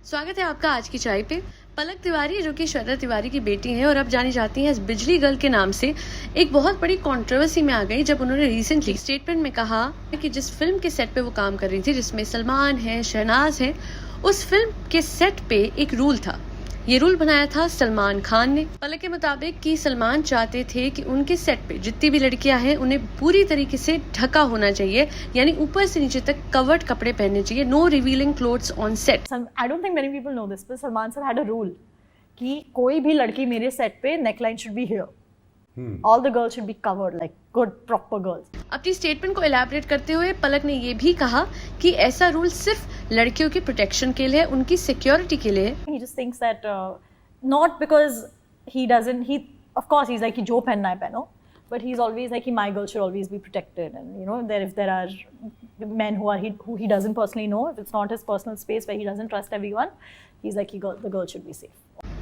स्वागत है आपका आज की चाय पे। पलक तिवारी जो कि श्वेता तिवारी की बेटी हैं और अब जानी जाती हैं इस बिजली गर्ल के नाम से, एक बहुत बड़ी कंट्रोवर्सी में आ गई जब उन्होंने रिसेंटली स्टेटमेंट में कहा कि जिस फिल्म के सेट पे वो काम कर रही थी जिसमें सलमान है, शहनाज है, उस फिल्म के सेट पे एक रूल था। ये रूल बनाया था सलमान खान ने। पलक के मुताबिक कि सलमान चाहते थे कि उनके सेट पे जितनी भी लड़कियां हैं उन्हें पूरी तरीके से ढका होना चाहिए, यानी ऊपर से नीचे तक कवर्ड कपड़े पहनने चाहिए, no revealing clothes on set. I don't think many people know this, but Salman sir had a rule कि कोई भी लड़की मेरे सेट पे neckline should be here. All the girls should be covered like good proper girls. अपनी statement को elaborate करते हुए पलक ने ये भी कहा कि ऐसा रूल सिर्फ लड़कियों की प्रोटेक्शन के लिए, उनकी सिक्योरिटी के लिए। He just thinks that not because he doesn't, he of course he's like कि जो पहनना है पहनो, but he's always like my girl should always be protected, and you know if there are men who he doesn't personally know, if it's not his personal space where he doesn't trust everyone, he's like the girl should be safe.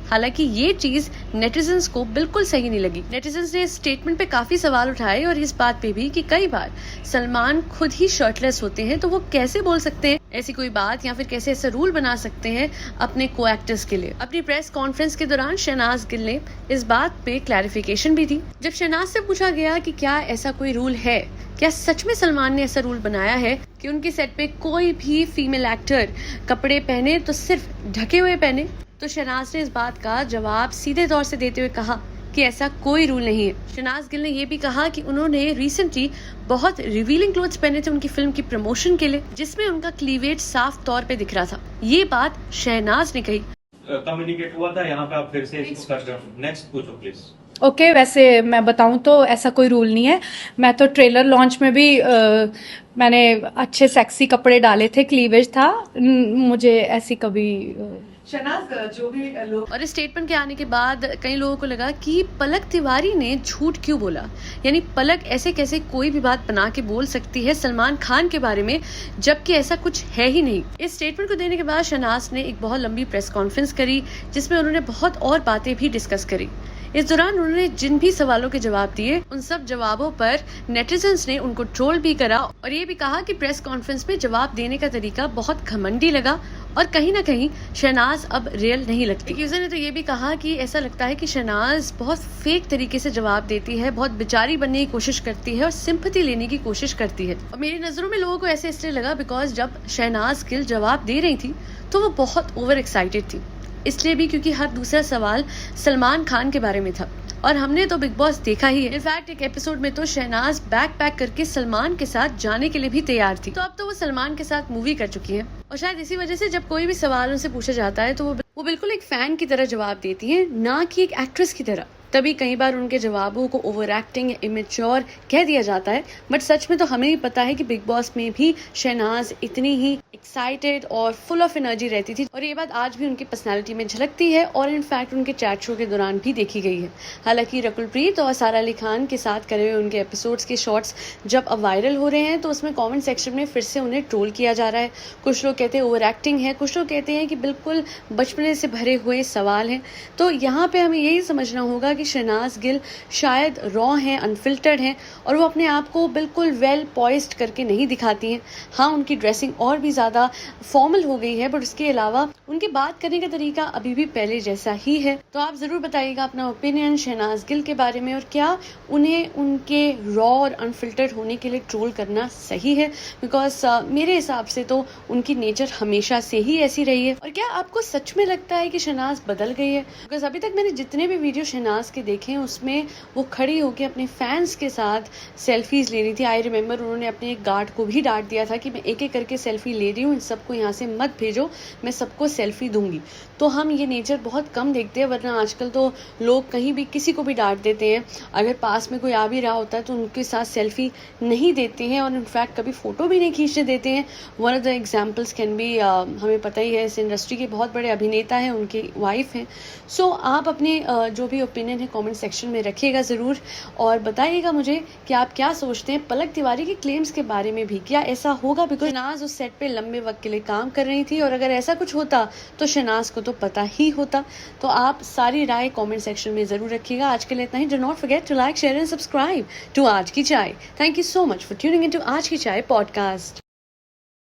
हालांकि ये चीज netizens को बिल्कुल सही नहीं लगी। Netizens ने इस स्टेटमेंट पे काफी सवाल उठाए और इस बात पे भी कि कई बार सलमान खुद ही शर्टलेस होते हैं, तो वो कैसे बोल सकते हैं ऐसी कोई बात, या फिर कैसे ऐसा रूल बना सकते हैं अपने को एक्टर्स के लिए। अपनी प्रेस कॉन्फ्रेंस के दौरान शहनाज गिल ने इस बात पे क्लैरिफिकेशन भी दी। जब शहनाज से पूछा गया कि क्या ऐसा कोई रूल है, क्या सच में सलमान ने ऐसा रूल बनाया है कि उनके सेट पे कोई भी फीमेल एक्टर कपड़े पहने तो सिर्फ ढके हुए पहने, तो शहनाज ने इस बात का जवाब सीधे तौर से देते हुए कहा कि ऐसा कोई रूल नहीं है। शहनाज गिल ने यह भी कहा कि उन्होंने रिसेंटली बहुत रिवीलिंग क्लोथ्स पहने थे उनकी फिल्म की प्रमोशन के लिए, जिसमें उनका क्लीवेज साफ तौर पे दिख रहा था। ये बात शहनाज ने कही। कम्युनिकेट हुआ था, यहाँ पे आप फिर से इसको कर रहे हो। नेक्स्ट पूछो प्लीज। ओके, वैसे मैं बताऊं तो ऐसा कोई रूल नहीं है। मैं तो ट्रेलर लॉन्च में भी मैंने अच्छे सेक्सी कपड़े डाले थे, क्लीवेज था, मुझे ऐसी कभी शहनाज जो भी लोग। और इस स्टेटमेंट के आने के बाद कई लोगों को लगा कि पलक तिवारी ने झूठ क्यों बोला, यानी पलक ऐसे कैसे कोई भी बात बना के बोल सकती है सलमान खान के बारे में, जबकि ऐसा कुछ है ही नहीं। इस स्टेटमेंट को देने के बाद शहनाज ने एक बहुत लंबी प्रेस कॉन्फ्रेंस करी जिसमें उन्होंने बहुत और बातें भी डिस्कस करी। इस दौरान उन्होंने जिन भी सवालों के जवाब दिए उन सब जवाबों पर नेटिजन्स ने उनको ट्रोल भी करा और ये भी कहा कि प्रेस कॉन्फ्रेंस में जवाब देने का तरीका बहुत घमंडी लगा और कहीं ना कहीं शहनाज अब रियल नहीं लगती। यूजर ने तो ये भी कहा कि ऐसा लगता है कि शहनाज बहुत फेक तरीके से जवाब देती है, बहुत बेचारी बनने की कोशिश करती है और सिंपैथी लेने की कोशिश करती है। और मेरी नजरों में लोगों को ऐसे इसलिए लगा बिकॉज जब शहनाज गिल जवाब दे रही थी तो वो बहुत ओवर एक्साइटेड थी, इसलिए भी क्योंकि हर दूसरा सवाल सलमान खान के बारे में था और हमने तो बिग बॉस देखा ही है। इनफैक्ट एक एपिसोड में तो शहनाज बैग पैक करके सलमान के साथ जाने के लिए भी तैयार थी। तो अब तो वो सलमान के साथ मूवी कर चुकी है और शायद इसी वजह से जब कोई भी सवाल उनसे पूछा जाता है तो वो बिल्कुल एक फैन की तरह जवाब देती है, ना कि एक एक्ट्रेस की तरह। तभी कई बार उनके जवाबों को ओवर एक्टिंग या इमेच्योर कह दिया जाता है, बट सच में तो हमें भी पता है कि बिग बॉस में भी शहनाज इतनी ही एक्साइटेड और फुल ऑफ एनर्जी रहती थी और ये बात आज भी उनकी पर्सनालिटी में झलकती है और इनफैक्ट उनके चैट शो के दौरान भी देखी गई है। हालांकि रकुलप्रीत और सारा अली खान के साथ करे हुए उनके एपिसोड्स के शॉर्ट्स जब अब वायरल हो रहे हैं तो उसमें कमेंट सेक्शन में फिर से उन्हें ट्रोल किया जा रहा है। कुछ लोग कहते हैं ओवर एक्टिंग है, कुछ लोग कहते हैं कि बिल्कुल बचपने से भरे हुए सवाल हैं। तो यहाँ पे हमें यही समझना होगा कि शहनाज गिल शायद रॉ हैं, अनफिल्टर्ड हैं और वो अपने आप को बिल्कुल वेल पॉइज्ड करके नहीं दिखाती हैं। हाँ, उनकी ड्रेसिंग और भी ज्यादा फॉर्मल हो गई है, बट उसके अलावा उनके बात करने का तरीका अभी भी पहले जैसा ही है। तो आप जरूर बताइएगा अपना ओपिनियन शहनाज गिल के बारे में और क्या उन्हें उनके रॉ और अनफिल्टर्ड होने के लिए ट्रोल करना सही है, बिकॉज मेरे हिसाब से तो उनकी नेचर हमेशा से ही ऐसी रही है। और क्या आपको सच में लगता है कि शहनाज बदल गई है? बिकॉज अभी तक मैंने जितने भी वीडियो शहनाज के देखे हैं उसमें वो खड़ी होकर अपने फैंस के साथ सेल्फीज ले रही थी। आई रिमेम्बर उन्होंने अपने एक गार्ड को भी डांट दिया था कि मैं एक एक करके सेल्फी ले रही हूँ, इन सबको यहाँ से मत भेजो, मैं सबको सेल्फी दूंगी। तो हम ये नेचर बहुत कम देखते हैं, वरना आजकल तो लोग कहीं भी किसी को भी डांट देते हैं। अगर पास में कोई आ भी रहा होता है तो उनके साथ सेल्फी नहीं देते हैं और इनफैक्ट कभी फोटो भी नहीं खींचने देते हैं। One of the examples can be, हमें पता ही है इस इंडस्ट्री के बहुत बड़े अभिनेता हैं, उनकी वाइफ हैं। सो आप अपने जो भी ओपिनियन है कमेंट सेक्शन में रखिएगा ज़रूर और बताइएगा मुझे कि आप क्या सोचते हैं पलक तिवारी के क्लेम्स के बारे में भी। क्या ऐसा होगा? बिकॉज शहनाज उस सेट पे लंबे वक्त के लिए काम कर रही थी और अगर ऐसा कुछ होता तो शहनाज को तो पता ही होता। तो आप सारी राय कमेंट सेक्शन में ज़रूर रखिएगा। आज के लिए इतना ही। Do not forget to like, share and subscribe to Aaj Ki Chai. Thank you so much for tuning in to Aaj Ki चाय पॉडकास्ट।